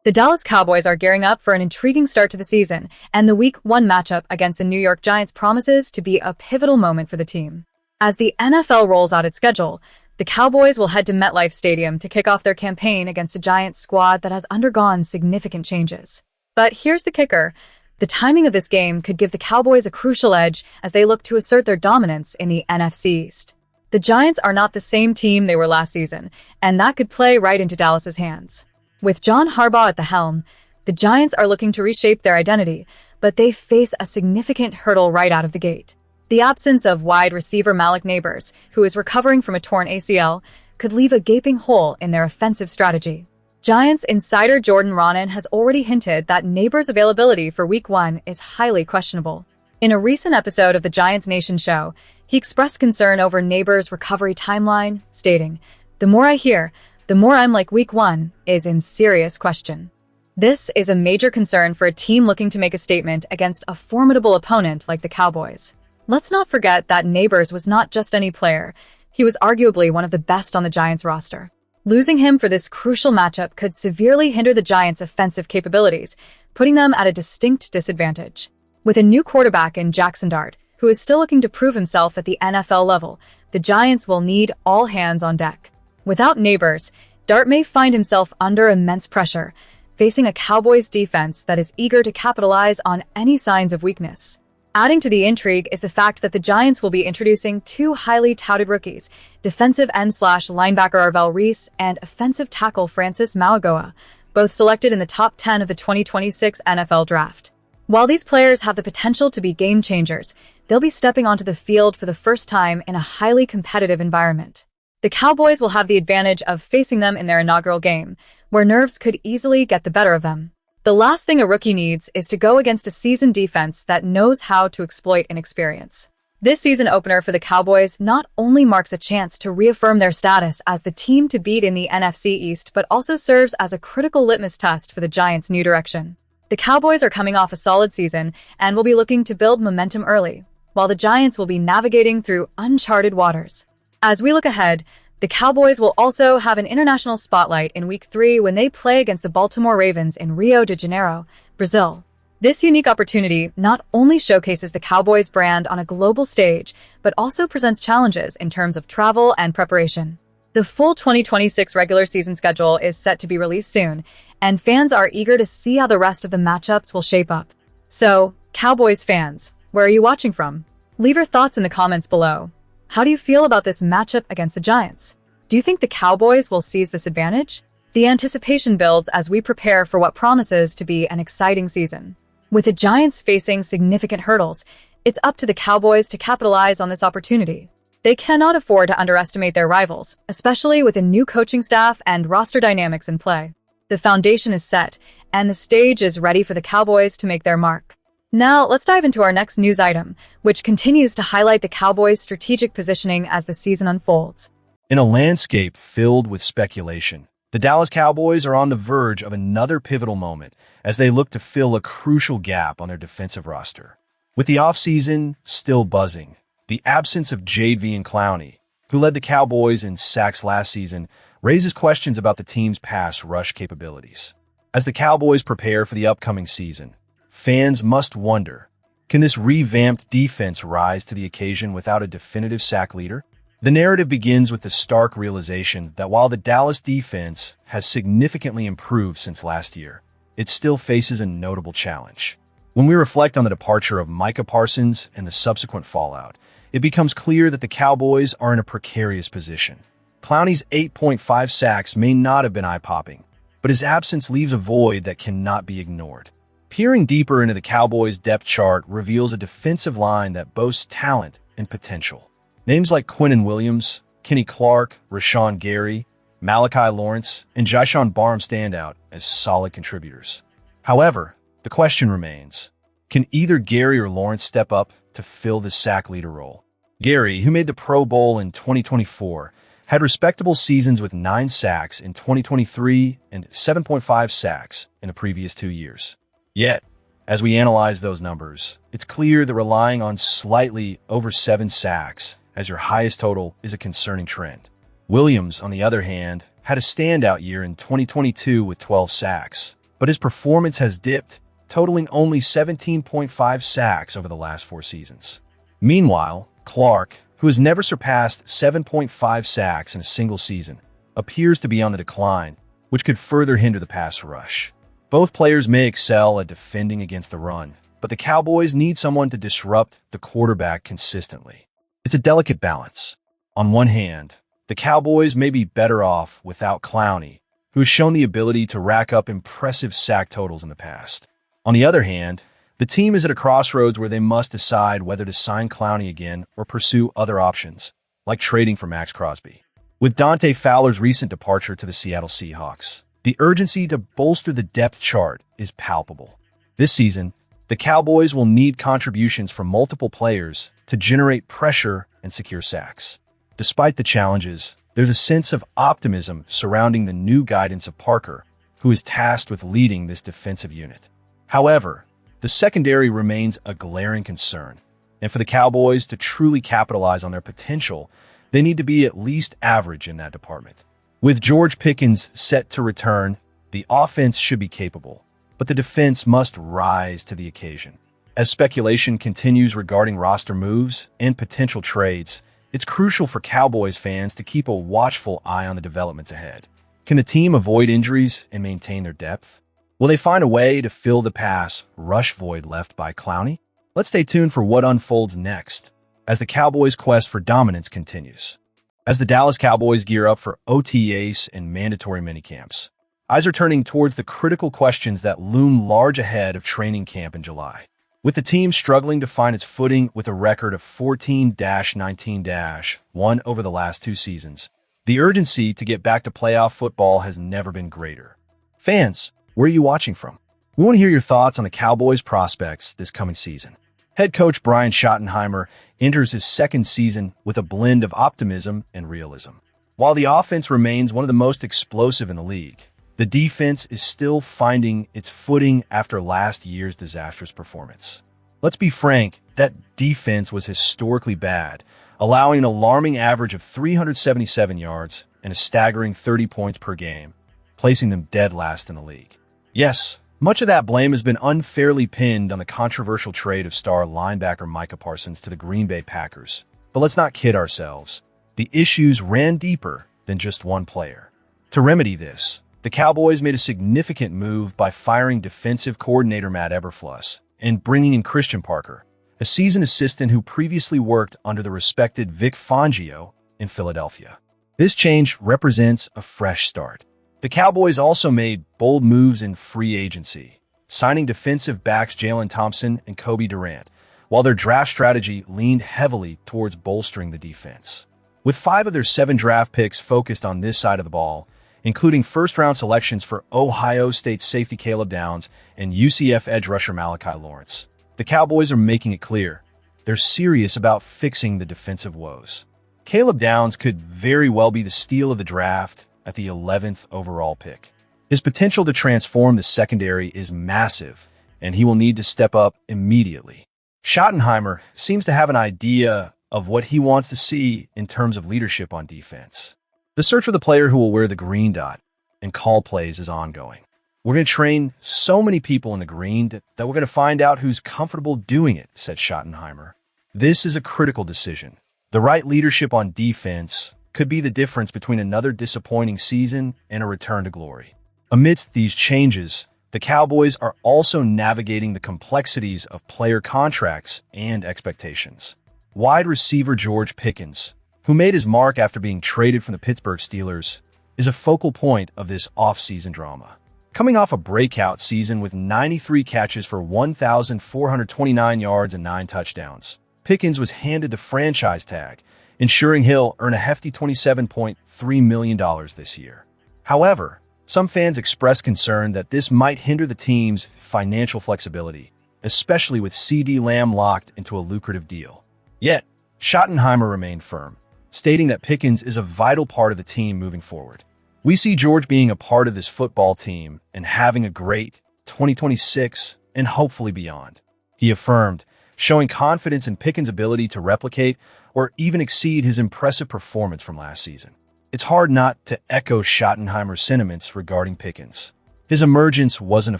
The Dallas Cowboys are gearing up for an intriguing start to the season, and the Week 1 matchup against the New York Giants promises to be a pivotal moment for the team. As the NFL rolls out its schedule, the Cowboys will head to MetLife Stadium to kick off their campaign against a Giants squad that has undergone significant changes. But here's the kicker. The timing of this game could give the Cowboys a crucial edge as they look to assert their dominance in the NFC East. The Giants are not the same team they were last season, and that could play right into Dallas's hands. With John Harbaugh at the helm, the Giants are looking to reshape their identity, but they face a significant hurdle right out of the gate. The absence of wide receiver Malik Nabers, who is recovering from a torn ACL, could leave a gaping hole in their offensive strategy. Giants insider Jordan Raanan has already hinted that Nabers' availability for Week 1 is highly questionable. In a recent episode of the Giants Nation show, he expressed concern over Nabers' recovery timeline, stating, "The more I hear, the more I'm like Week 1 is in serious question." This is a major concern for a team looking to make a statement against a formidable opponent like the Cowboys. Let's not forget that Nabers was not just any player. He was arguably one of the best on the Giants roster. Losing him for this crucial matchup could severely hinder the Giants' offensive capabilities, putting them at a distinct disadvantage. With a new quarterback in Jackson Dart, who is still looking to prove himself at the NFL level, the Giants will need all hands on deck. Without Nabers, Dart may find himself under immense pressure, facing a Cowboys defense that is eager to capitalize on any signs of weakness. Adding to the intrigue is the fact that the Giants will be introducing two highly touted rookies, defensive end/linebacker Arvell Reese and offensive tackle Francis Mauigoa, both selected in the top 10 of the 2026 NFL Draft. While these players have the potential to be game changers, they'll be stepping onto the field for the first time in a highly competitive environment. The Cowboys will have the advantage of facing them in their inaugural game, where nerves could easily get the better of them. The last thing a rookie needs is to go against a seasoned defense that knows how to exploit inexperience. This season opener for the Cowboys not only marks a chance to reaffirm their status as the team to beat in the NFC East, but also serves as a critical litmus test for the Giants' new direction. The Cowboys are coming off a solid season and will be looking to build momentum early, while the Giants will be navigating through uncharted waters. As we look ahead, the Cowboys will also have an international spotlight in Week 3 when they play against the Baltimore Ravens in Rio de Janeiro, Brazil. This unique opportunity not only showcases the Cowboys brand on a global stage, but also presents challenges in terms of travel and preparation. The full 2026 regular season schedule is set to be released soon, and fans are eager to see how the rest of the matchups will shape up. So, Cowboys fans, where are you watching from? Leave your thoughts in the comments below. How do you feel about this matchup against the Giants? Do you think the Cowboys will seize this advantage? The anticipation builds as we prepare for what promises to be an exciting season. With the Giants facing significant hurdles, it's up to the Cowboys to capitalize on this opportunity. They cannot afford to underestimate their rivals, especially with a new coaching staff and roster dynamics in play. The foundation is set, and the stage is ready for the Cowboys to make their mark. Now, let's dive into our next news item, which continues to highlight the Cowboys' strategic positioning as the season unfolds. In a landscape filled with speculation, the Dallas Cowboys are on the verge of another pivotal moment as they look to fill a crucial gap on their defensive roster. With the offseason still buzzing, the absence of Jadeveon Clowney, who led the Cowboys in sacks last season, raises questions about the team's pass rush capabilities. As the Cowboys prepare for the upcoming season, fans must wonder, can this revamped defense rise to the occasion without a definitive sack leader? The narrative begins with the stark realization that while the Dallas defense has significantly improved since last year, it still faces a notable challenge. When we reflect on the departure of Micah Parsons and the subsequent fallout, it becomes clear that the Cowboys are in a precarious position. Clowney's 8.5 sacks may not have been eye-popping, but his absence leaves a void that cannot be ignored. Peering deeper into the Cowboys' depth chart reveals a defensive line that boasts talent and potential. Names like Quinnen Williams, Kenny Clark, Rashan Gary, Malachi Lawrence, and Jyshawn Barham stand out as solid contributors. However, the question remains, can either Gary or Lawrence step up to fill the sack leader role? Gary, who made the Pro Bowl in 2024, had respectable seasons with 9 sacks in 2023 and 7.5 sacks in the previous 2 years. Yet, as we analyze those numbers, it's clear that relying on slightly over 7 sacks as your highest total is a concerning trend. Williams, on the other hand, had a standout year in 2022 with 12 sacks, but his performance has dipped, totaling only 17.5 sacks over the last 4 seasons. Meanwhile, Clark, who has never surpassed 7.5 sacks in a single season, appears to be on the decline, which could further hinder the pass rush. Both players may excel at defending against the run, but the Cowboys need someone to disrupt the quarterback consistently. It's a delicate balance. On one hand, the Cowboys may be better off without Clowney, who has shown the ability to rack up impressive sack totals in the past. On the other hand, the team is at a crossroads where they must decide whether to sign Clowney again or pursue other options, like trading for Max Crosby. With Dante Fowler's recent departure to the Seattle Seahawks, the urgency to bolster the depth chart is palpable. This season, the Cowboys will need contributions from multiple players to generate pressure and secure sacks. Despite the challenges, there's a sense of optimism surrounding the new guidance of Parker, who is tasked with leading this defensive unit. However, the secondary remains a glaring concern, and for the Cowboys to truly capitalize on their potential, they need to be at least average in that department. With George Pickens set to return, the offense should be capable, but the defense must rise to the occasion. As speculation continues regarding roster moves and potential trades, it's crucial for Cowboys fans to keep a watchful eye on the developments ahead. Can the team avoid injuries and maintain their depth? Will they find a way to fill the pass rush void left by Clowney? Let's stay tuned for what unfolds next as the Cowboys' quest for dominance continues. As the Dallas Cowboys gear up for OTAs and mandatory minicamps, eyes are turning towards the critical questions that loom large ahead of training camp in July. With the team struggling to find its footing with a record of 14-19-1 over the last 2 seasons, the urgency to get back to playoff football has never been greater. Fans, where are you watching from? We want to hear your thoughts on the Cowboys' prospects this coming season. Head coach Brian Schottenheimer enters his 2nd season with a blend of optimism and realism. While the offense remains one of the most explosive in the league, the defense is still finding its footing after last year's disastrous performance. Let's be frank, that defense was historically bad, allowing an alarming average of 377 yards and a staggering 30 points per game, placing them dead last in the league. Yes, much of that blame has been unfairly pinned on the controversial trade of star linebacker Micah Parsons to the Green Bay Packers. But let's not kid ourselves. The issues ran deeper than just one player. To remedy this, the Cowboys made a significant move by firing defensive coordinator Matt Eberflus and bringing in Christian Parker, a seasoned assistant who previously worked under the respected Vic Fangio in Philadelphia. This change represents a fresh start. The Cowboys also made bold moves in free agency, signing defensive backs Jalen Thompson and Kobe Durant, while their draft strategy leaned heavily towards bolstering the defense. With 5 of their 7 draft picks focused on this side of the ball, including first-round selections for Ohio State safety Caleb Downs and UCF edge rusher Malachi Lawrence, the Cowboys are making it clear they're serious about fixing the defensive woes. Caleb Downs could very well be the steal of the draft at the 11th overall pick. His potential to transform the secondary is massive, and he will need to step up immediately. Schottenheimer seems to have an idea of what he wants to see in terms of leadership on defense. The search for the player who will wear the green dot and call plays is ongoing. We're going to train so many people in the green that we're going to find out who's comfortable doing it, said Schottenheimer. This is a critical decision. The right leadership on defense could be the difference between another disappointing season and a return to glory. Amidst these changes, the Cowboys are also navigating the complexities of player contracts and expectations. Wide receiver George Pickens, who made his mark after being traded from the Pittsburgh Steelers, is a focal point of this offseason drama. Coming off a breakout season with 93 catches for 1,429 yards and 9 touchdowns, Pickens was handed the franchise tag, ensuring he'll earn a hefty $27.3 million this year. However, some fans expressed concern that this might hinder the team's financial flexibility, especially with CeeDee Lamb locked into a lucrative deal. Yet, Schottenheimer remained firm, stating that Pickens is a vital part of the team moving forward. We see George being a part of this football team and having a great 2026 and hopefully beyond, he affirmed, showing confidence in Pickens' ability to replicate or even exceed his impressive performance from last season. It's hard not to echo Schottenheimer's sentiments regarding Pickens. His emergence wasn't a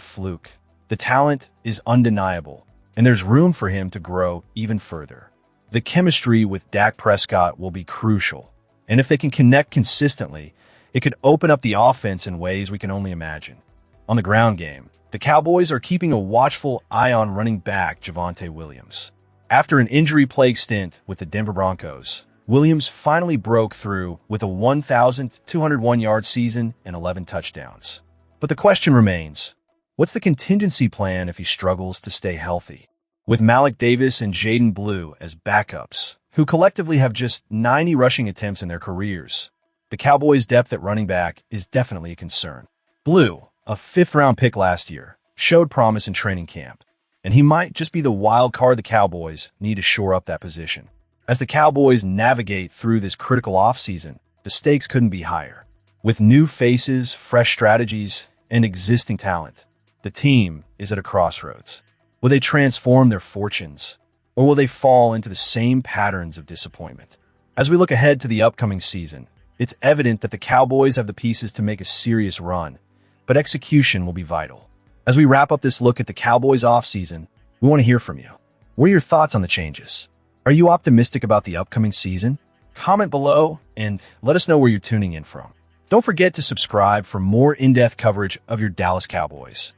fluke. The talent is undeniable, and there's room for him to grow even further. The chemistry with Dak Prescott will be crucial, and if they can connect consistently, it could open up the offense in ways we can only imagine. On the ground game, the Cowboys are keeping a watchful eye on running back Javonte Williams. After an injury-plagued stint with the Denver Broncos, Williams finally broke through with a 1,201-yard season and 11 touchdowns. But the question remains, what's the contingency plan if he struggles to stay healthy? With Malik Davis and Jaden Blue as backups, who collectively have just 90 rushing attempts in their careers, the Cowboys' depth at running back is definitely a concern. Blue, a fifth-round pick last year, showed promise in training camp, and he might just be the wild card the Cowboys need to shore up that position. As the Cowboys navigate through this critical offseason, the stakes couldn't be higher. With new faces, fresh strategies, and existing talent, the team is at a crossroads. Will they transform their fortunes, or will they fall into the same patterns of disappointment? As we look ahead to the upcoming season, it's evident that the Cowboys have the pieces to make a serious run, but execution will be vital. As we wrap up this look at the Cowboys offseason, we want to hear from you. What are your thoughts on the changes? Are you optimistic about the upcoming season? Comment below and let us know where you're tuning in from. Don't forget to subscribe for more in-depth coverage of your Dallas Cowboys.